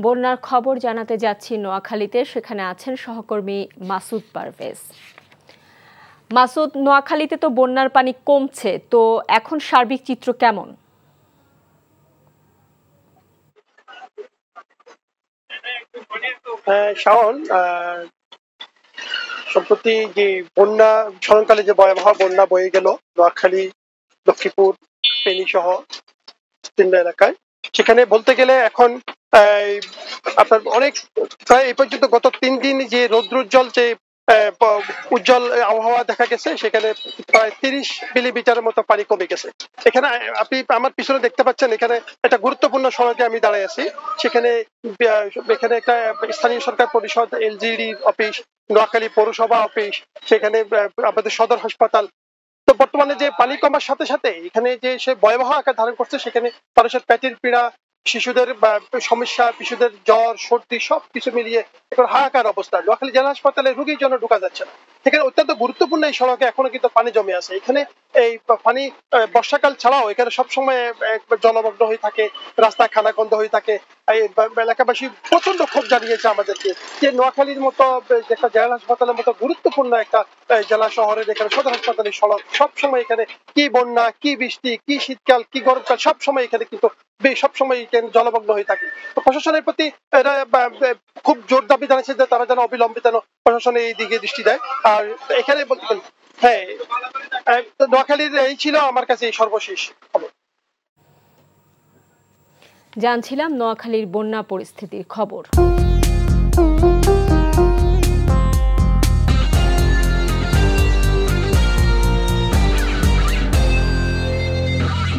বন্যার খবর জানাতে যাচ্ছি নোয়াখালীতে, সেখানে আছেন সহকর্মী মাসুদ পারভেজ। মাসুদ, নোয়াখালীতে তো বন্যার পানি কমছে, তো এখন সার্বিক চিত্র কেমন? শাওন, সম্প্রতি যে বন্যা স্মরণকালে যে ভয়াবহ বন্যা বয়ে গেল নোয়াখালী, লক্ষ্মীপুর, ফেনী সহ বিভিন্ন এলাকায়, সেখানে বলতে গেলে এখন আপনার অনেক প্রায় এই পর্যন্ত গত 3 দিন যে রৌদ্রোজ্জ্বল যে উজ্জ্বল আবহাওয়া দেখা গেছে, সেখানে প্রায় 30 মিলিমিটারের মতো পানি কমে গেছে। এখানে আপনি আমার পিছনে দেখতে পাচ্ছেন, এখানে একটা গুরুত্বপূর্ণ সড়কে আমি দাঁড়িয়ে আছি। সেখানে এখানে একটা স্থানীয় সরকার পরিষদ, এলজিডি অফিস, নোয়াখালী পৌরসভা অফিস, সেখানে আমাদের সদর হাসপাতাল। তো বর্তমানে যে পানি কমার সাথে সাথে এখানে যে সে ভয়াবহ আকার ধারণ করছে, সেখানে মানুষের পেটের পীড়া, শিশুদের সমস্যা, শিশুদের জ্বর, সর্দি সবকিছু মিলিয়ে এখন হাহাকার অবস্থা। নোয়াখালী জেলা হাসপাতালে রোগীর জন্য ঢোকা যাচ্ছে না। সেখানে অত্যন্ত গুরুত্বপূর্ণ এই সড়কে এখনো কিন্তু পানি জমে আছে। এখানে এই পানি বর্ষাকাল ছাড়াও এখানে সবসময় জলমগ্ন হয়ে থাকে, রাস্তা খানাখন্দ হয়ে থাকে। এলাকাবাসী প্রচন্ড ক্ষোভ জানিয়েছে আমাদেরকে যে নোয়াখালীর মতো একটা জেলা হাসপাতালের মতো গুরুত্বপূর্ণ একটা জেলা শহরের এখানে সদর হাসপাতালের সড়ক সবসময় এখানে কি বন্যা, কি বৃষ্টি, কি শীতকাল, কি গরমকাল, সবসময় এখানে কিন্তু সবসময় জলমগ্ন হয়ে থাকে। তো প্রশাসনের প্রতি এরা খুব জোর দাবি জানাচ্ছে যে তারা যেন অবিলম্বে যেন প্রশাসনের এই দিকে দৃষ্টি দেয়। আর এখানে বলতে হ্যাঁ, নোয়াখালীর এই ছিল আমার কাছে এই সর্বশেষ খবর। জানছিলাম নোয়াখালীর বন্যা পরিস্থিতির খবর।